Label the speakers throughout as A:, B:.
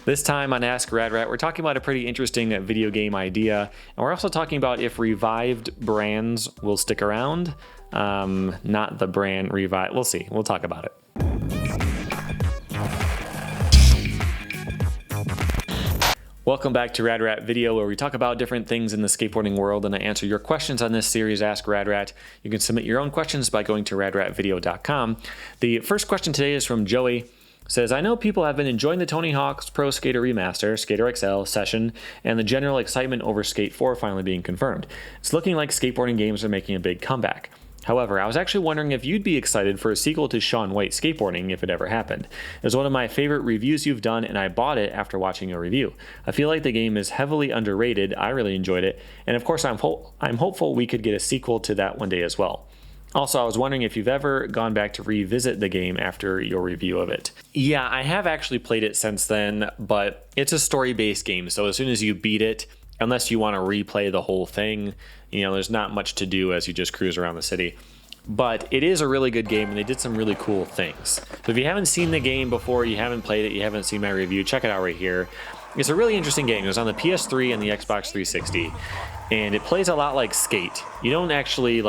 A: This time on Ask Rad Rat, we're talking about a pretty interesting video game idea, and we're also talking about if revived brands will stick around. Not the brand revive. We'll see. We'll talk about it. Welcome back to Rad Rat Video, where we talk about different things in the skateboarding world, and I answer your questions on this series, Ask Rad Rat. You can submit your own questions by going to radratvideo.com. The first question today is from Joey. Says, I know people have been enjoying the Tony Hawk's Pro Skater Remaster, Skater XL, Session, and the general excitement over Skate 4 finally being confirmed. It's looking like skateboarding games are making a big comeback. However, I was actually wondering if you'd be excited for a sequel to Shaun White skateboarding if it ever happened. It was one of my favorite reviews you've done, and I bought it after watching a review. I feel like the game is heavily underrated. I really enjoyed it, and of course I'm hopeful we could get a sequel to that one day as well. Also, I was wondering if you've ever gone back to revisit the game after your review of it. Yeah, I have actually played it since then, but it's a story-based game, so as soon as you beat it, unless you want to replay the whole thing, there's not much to do as you just cruise around the city. But it is a really good game, and they did some really cool things. So if you haven't seen the game before, you haven't played it, you haven't seen my review, check it out right here. It's a really interesting game. It was on the PS3 and the Xbox 360, and it plays a lot like Skate. You don't actually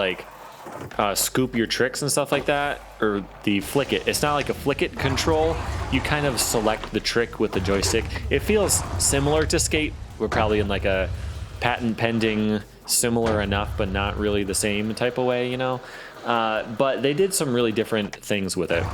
A: scoop your tricks and stuff like that, or the flick it. It's not like a flick it control. You kind of select the trick with the joystick. It feels similar to Skate. We're probably in like a patent pending, similar enough, but not really the same type of way, But they did some really different things with it.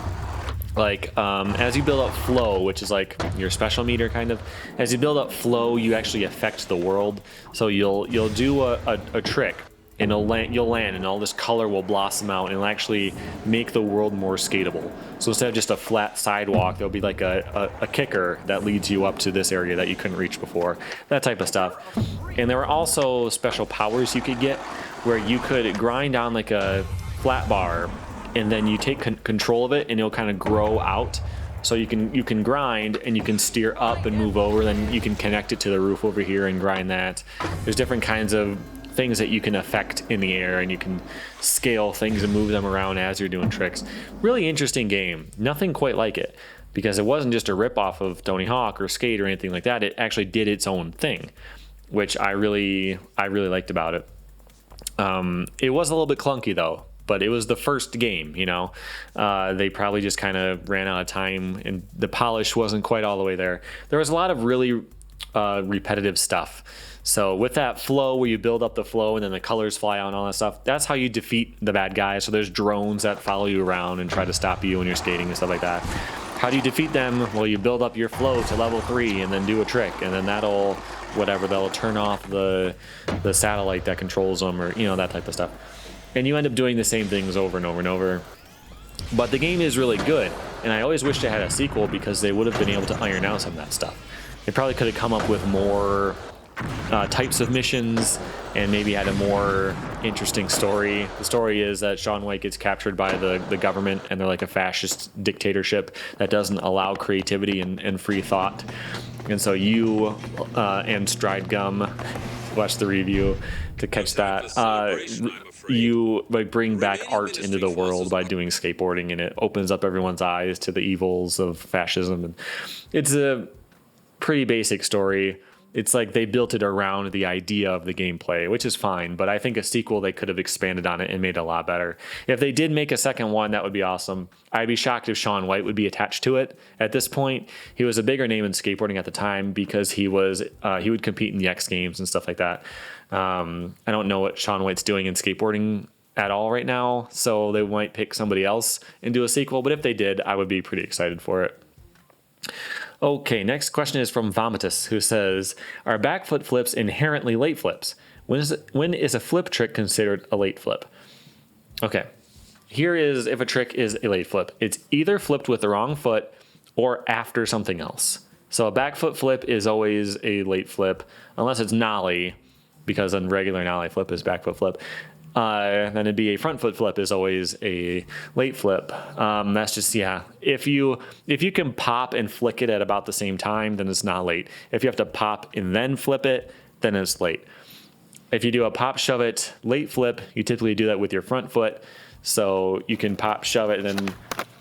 A: As you build up flow, which is like your special meter kind of, as you build up flow, you actually affect the world. So you'll do a trick, and you'll land, and all this color will blossom out, and it'll actually make the world more skatable. So instead of just a flat sidewalk, there'll be like a kicker that leads you up to this area that you couldn't reach before, that type of stuff. And there were also special powers you could get, where you could grind on like a flat bar, and then you take control of it, and it'll kind of grow out. So you can grind, and you can steer up and move over, then you can connect it to the roof over here and grind that. There's different kinds of things that you can affect in the air, and you can scale things and move them around as you're doing tricks. Really interesting game. Nothing quite like it, because it wasn't just a ripoff of Tony Hawk or Skate or anything like that. It actually did its own thing, which I really liked about it. It was a little bit clunky though, but it was the first game, They probably just kind of ran out of time, and the polish wasn't quite all the way there. There was a lot of really repetitive stuff. So with that flow, where you build up the flow and then the colors fly out and all that stuff, that's how you defeat the bad guys. So there's drones that follow you around and try to stop you when you're skating and stuff like that. How do you defeat them? Well, you build up your flow to level 3 and then do a trick, and then they'll turn off the satellite that controls them, or that type of stuff. And you end up doing the same things over and over and over. But the game is really good, and I always wished it had a sequel, because they would have been able to iron out some of that stuff. They probably could have come up with more types of missions, and maybe had a more interesting story. The story is that Shaun White gets captured by the government, and they're like a fascist dictatorship that doesn't allow creativity and free thought. And so you and Stride Gum, watch the review to catch that. You bring back art into the world by doing skateboarding, and it opens up everyone's eyes to the evils of fascism. And it's a pretty basic story. It's like they built it around the idea of the gameplay, which is fine, but I think a sequel, they could have expanded on it and made it a lot better. If they did make a second one, that would be awesome. I'd be shocked if Shaun White would be attached to it. At this point, he was a bigger name in skateboarding at the time, because he would compete in the X Games and stuff like that. I don't know what Shaun White's doing in skateboarding at all right now, so they might pick somebody else and do a sequel, but if they did, I would be pretty excited for it. Okay, next question is from Vomitus, who says, are backfoot flips inherently late flips? When is a flip trick considered a late flip? Okay, here is if a trick is a late flip. It's either flipped with the wrong foot or after something else. So a backfoot flip is always a late flip, unless it's nollie, because a regular nollie flip is backfoot flip. Then it'd be a front foot flip is always a late flip. That's just, if you can pop and flick it at about the same time, then it's not late. If you have to pop and then flip it, then it's late. If you do a pop, shove it, late flip, you typically do that with your front foot. So you can pop, shove it, and then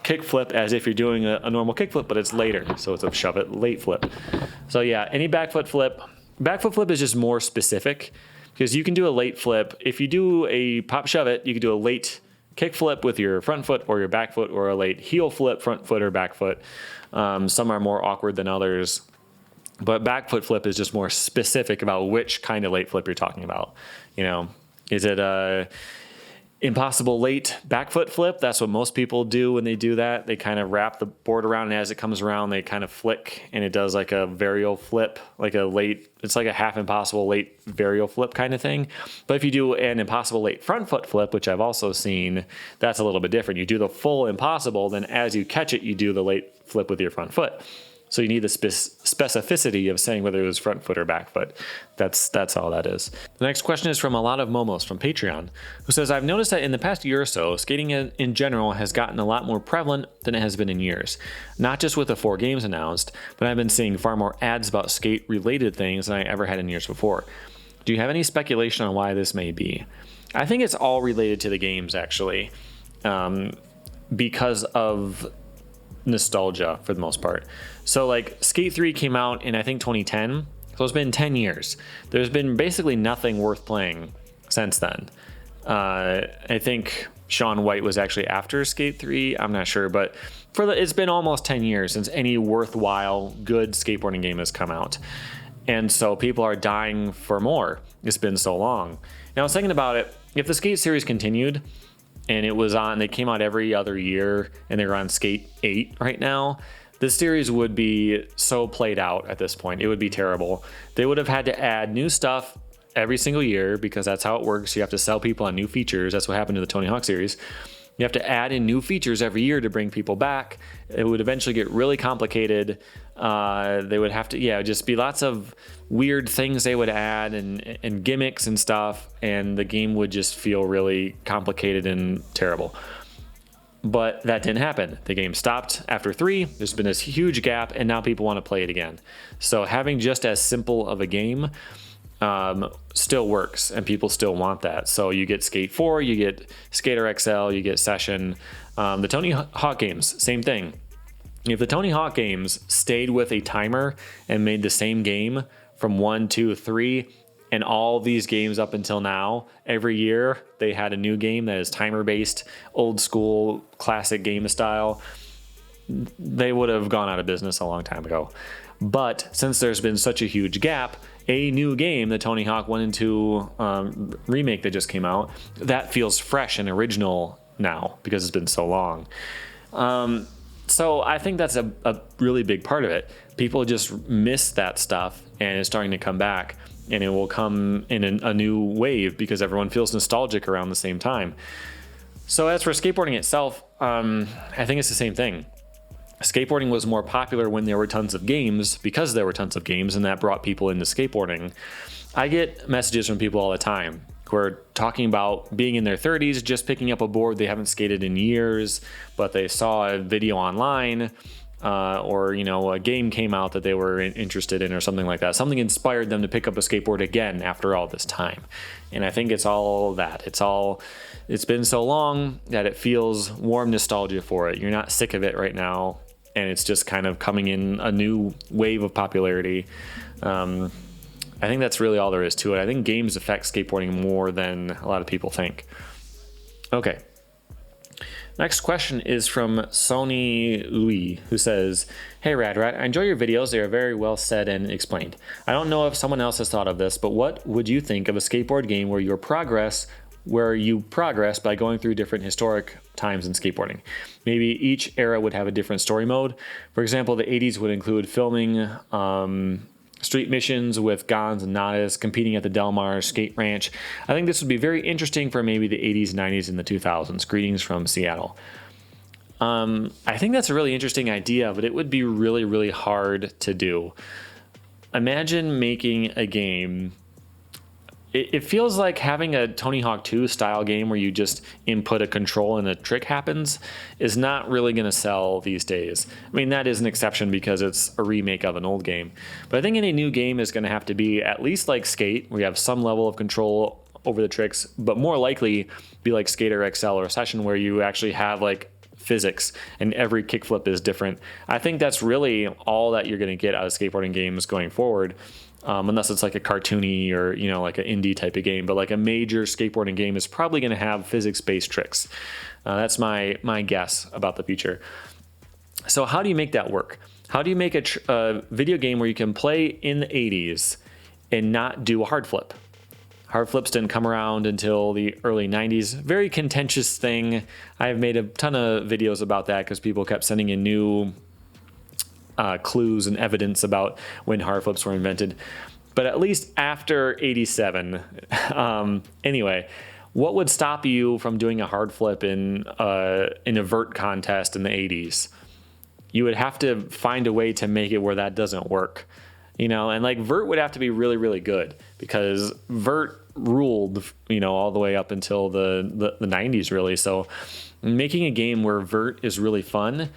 A: kick flip as if you're doing a normal kick flip, but it's later. So it's a shove it late flip. So yeah, any back foot flip is just more specific because you can do a late flip. If you do a pop shove it, you can do a late kick flip with your front foot or your back foot, or a late heel flip, front foot or back foot. Some are more awkward than others. But back foot flip is just more specific about which kind of late flip you're talking about. You know, is it a impossible late back foot flip? That's what most people do when they do that. They kind of wrap the board around, and as it comes around, they kind of flick, and it does like a varial flip, like a late, it's like a half impossible late varial flip kind of thing. But if you do an impossible late front foot flip, which I've also seen, that's a little bit different. You do the full impossible, then as you catch it, you do the late flip with your front foot. So you need the specificity of saying whether it was front foot or back foot. That's all that is. The next question is from a lot of Momos from Patreon, who says, I've noticed that in the past year or so, skating in general has gotten a lot more prevalent than it has been in years. Not just with the 4 games announced, but I've been seeing far more ads about skate-related things than I ever had in years before. Do you have any speculation on why this may be? I think it's all related to the games, actually, because of nostalgia for the most part. So like Skate 3 came out in I think 2010, so it's been 10 years. There's been basically nothing worth playing since then. I think Shaun White was actually after Skate 3, I'm not sure, but it's been almost 10 years since any worthwhile good skateboarding game has come out. And so people are dying for more. It's been so long. Now I was thinking about it, if the Skate series continued, and they came out every other year, and they're on Skate 8 right now, this series would be so played out at this point. It would be terrible. They would have had to add new stuff every single year because that's how it works. You have to sell people on new features. That's what happened to the Tony Hawk series. You have to add in new features every year to bring people back. It would eventually get really complicated. They would have to, just be lots of weird things they would add and gimmicks and stuff, and the game would just feel really complicated and terrible. But that didn't happen. The game stopped after 3. There's been this huge gap, and now people want to play it again. So having just as simple of a game still works, and people still want that. So you get Skate 4, you get Skater XL, you get Session. The Tony Hawk games, same thing. If the Tony Hawk games stayed with a timer and made the same game from 1, 2, 3, and all these games up until now, every year they had a new game that is timer-based, old school, classic game style, they would have gone out of business a long time ago. But since there's been such a huge gap, a new game, the Tony Hawk 1 and 2 remake that just came out, that feels fresh and original now because it's been so long. So I think that's a really big part of it. People just miss that stuff, and it's starting to come back, and it will come in a new wave because everyone feels nostalgic around the same time. So as for skateboarding itself, I think it's the same thing. Skateboarding was more popular when there were tons of games because there were tons of games, and that brought people into skateboarding. I get messages from people all the time who are talking about being in their 30s, just picking up a board they haven't skated in years, but they saw a video online, or a game came out that they were interested in or something like that. Something inspired them to pick up a skateboard again after all this time. And I think it's all that. It's been so long that it feels warm nostalgia for it. You're not sick of it right now, and it's just kind of coming in a new wave of popularity. I think that's really all there is to it. I think games affect skateboarding more than a lot of people think. Okay. Next question is from Sony Louis, who says, Hey Radrat, I enjoy your videos. They are very well said and explained. I don't know if someone else has thought of this, but what would you think of a skateboard game where you progress by going through different historic times in skateboarding? Maybe each era would have a different story mode. For example, the 80s would include filming street missions with Gons and Nadas, competing at the Del Mar skate ranch. I think this would be very interesting for maybe the 80s, 90s, and the 2000s. Greetings from Seattle. I think that's a really interesting idea, but it would be really, really hard to do. Imagine making a game. It feels like having a Tony Hawk 2 style game where you just input a control and a trick happens is not really going to sell these days. I mean, that is an exception because it's a remake of an old game. But I think any new game is going to have to be at least like Skate, where you have some level of control over the tricks, but more likely be like Skater XL or Session, where you actually have like physics, and every kickflip is different. I think that's really all that you're going to get out of skateboarding games going forward. Unless it's like a cartoony or, like an indie type of game, but like a major skateboarding game is probably going to have physics-based tricks. That's my guess about the future. So how do you make that work? How do you make a video game where you can play in the 80s and not do a hard flip? Hard flips didn't come around until the early 90s. Very contentious thing. I've made a ton of videos about that because people kept sending in new clues and evidence about when hard flips were invented. But at least after 87, anyway, what would stop you from doing a hard flip in a vert contest in the 80s? You would have to find a way to make it where that doesn't work, and like vert would have to be really, really good because vert ruled, all the way up until the 90s really. So making a game where vert is really fun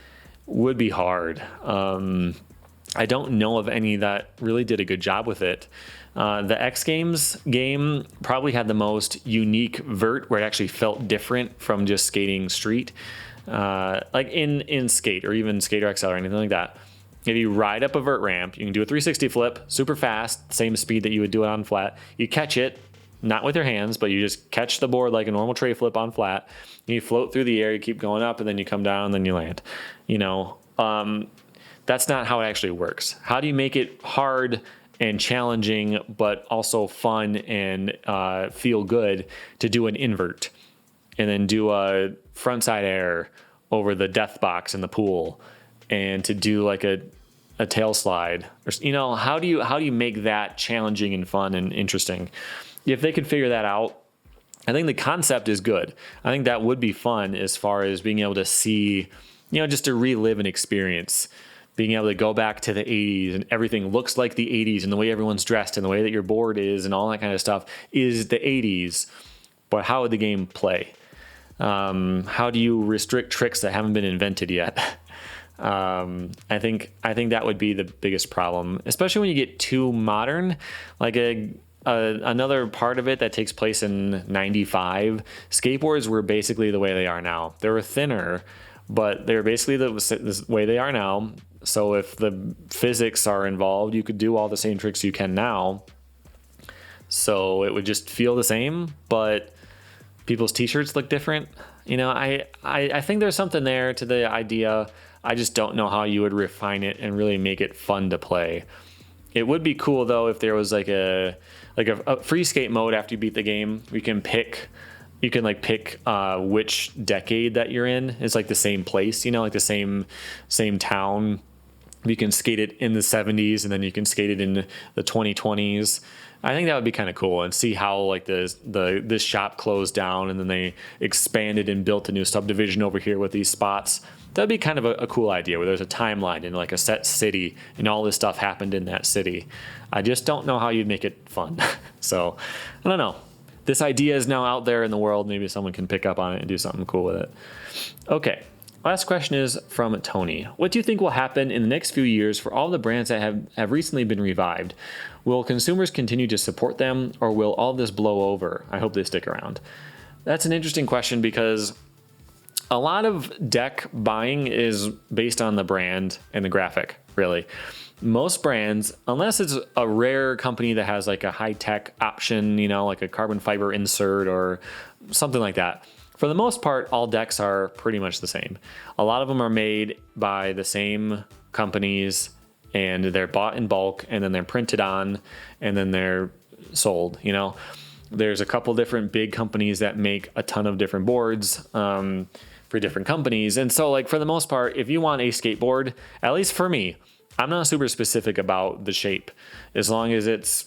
A: would be hard. I don't know of any that really did a good job with it. The X Games game probably had the most unique vert where it actually felt different from just skating street. Like in Skate or even Skater XL or anything like that. If you ride up a vert ramp, you can do a 360 flip super fast, same speed that you would do it on flat. You catch it, not with your hands, but you just catch the board like a normal tray flip on flat. You float through the air, you keep going up, and then you come down, and then you land. That's not how it actually works. How do you make it hard and challenging, but also fun and feel good to do an invert and then do a frontside air over the death box in the pool and to do like a tail slide? How do you make that challenging and fun and interesting? If they could figure that out, I think the concept is good. I think that would be fun as far as being able to see, just to relive an experience. Being able to go back to the 80s and everything looks like the 80s and the way everyone's dressed and the way that your board is and all that kind of stuff is the 80s. But how would the game play? How do you restrict tricks that haven't been invented yet? I think that would be the biggest problem, especially when you get too modern. Like another part of it that takes place in 95, skateboards were basically the way they are now. They were thinner, but they're basically the way they are now. So if the physics are involved, you could do all the same tricks you can now. So it would just feel the same, but people's t-shirts look different. I think there's something there to the idea. I just don't know how you would refine it and really make it fun to play. It would be cool though if there was like a free skate mode after you beat the game. You can pick which decade that you're in. It's like the same place, like the same town. You can skate it in the 70s and then you can skate it in the 2020s. I think that would be kind of cool, and see how like this shop closed down and then they expanded and built a new subdivision over here with these spots. That'd be kind of a cool idea where there's a timeline in like a set city and all this stuff happened in that city. I just don't know how you'd make it fun. So I don't know. This idea is now out there in the world. Maybe someone can pick up on it and do something cool with it. Okay. Last question is from Tony. What do you think will happen in the next few years for all the brands that have recently been revived? Will consumers continue to support them, or will all this blow over? I hope they stick around. That's an interesting question because a lot of deck buying is based on the brand and the graphic, really. Most brands, unless it's a rare company that has like a high-tech option, like a carbon fiber insert or something like that, for the most part, all decks are pretty much the same. A lot of them are made by the same companies and they're bought in bulk and then they're printed on and then they're sold. There's a couple different big companies that make a ton of different boards for different companies. And so like for the most part, if you want a skateboard, at least for me, I'm not super specific about the shape. As long as it's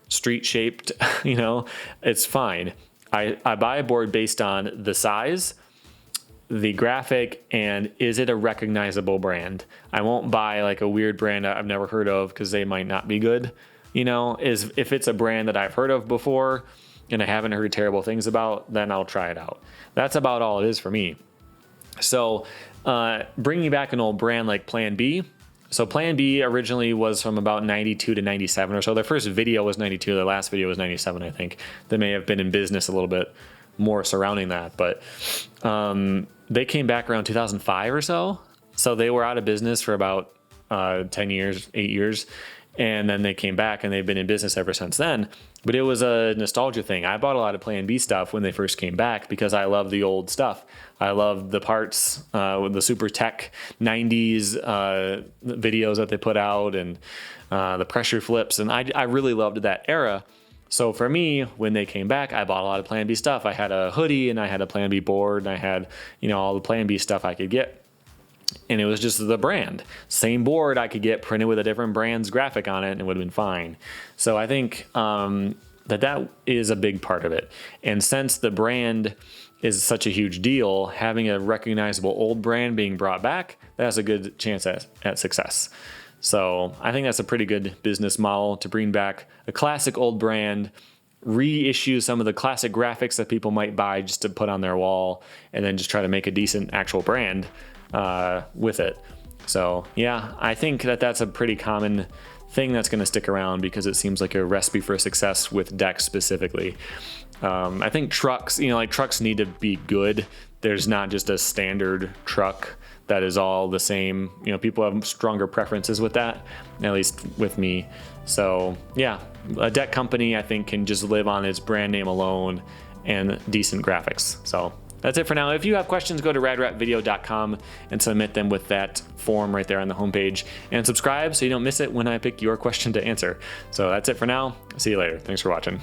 A: street shaped, it's fine. I buy a board based on the size, the graphic, and is it a recognizable brand? I won't buy like a weird brand I've never heard of because they might not be good. If it's a brand that I've heard of before and I haven't heard terrible things about, then I'll try it out. That's about all it is for me. So bringing back an old brand like Plan B. So Plan B originally was from about 92 to 97 or so. Their first video was 92. Their last video was 97, I think. They may have been in business a little bit more surrounding that. But they came back around 2005 or so. So they were out of business for about 10 years, 8 years. And then they came back and they've been in business ever since then. But it was a nostalgia thing. I bought a lot of Plan B stuff when they first came back because I love the old stuff. I love the parts, the super tech 90s videos that they put out, and the pressure flips. And I really loved that era. So for me, when they came back, I bought a lot of Plan B stuff. I had a hoodie and I had a Plan B board and I had, all the Plan B stuff I could get. And it was just the brand. Same board I could get printed with a different brand's graphic on it and it would have been fine. So I think that is a big part of it. And since the brand is such a huge deal, having a recognizable old brand being brought back, that has a good chance at success. So I think that's a pretty good business model, to bring back a classic old brand, reissue some of the classic graphics that people might buy just to put on their wall, and then just try to make a decent actual brand with it. So yeah, I think that's a pretty common thing that's going to stick around because it seems like a recipe for success with decks specifically. I think trucks, trucks need to be good. There's not just a standard truck that is all the same. People have stronger preferences with that, at least with me. So yeah, a deck company I think can just live on its brand name alone and decent graphics. So that's it for now. If you have questions, go to radratvideo.com and submit them with that form right there on the homepage, and subscribe so you don't miss it when I pick your question to answer. So that's it for now. See you later. Thanks for watching.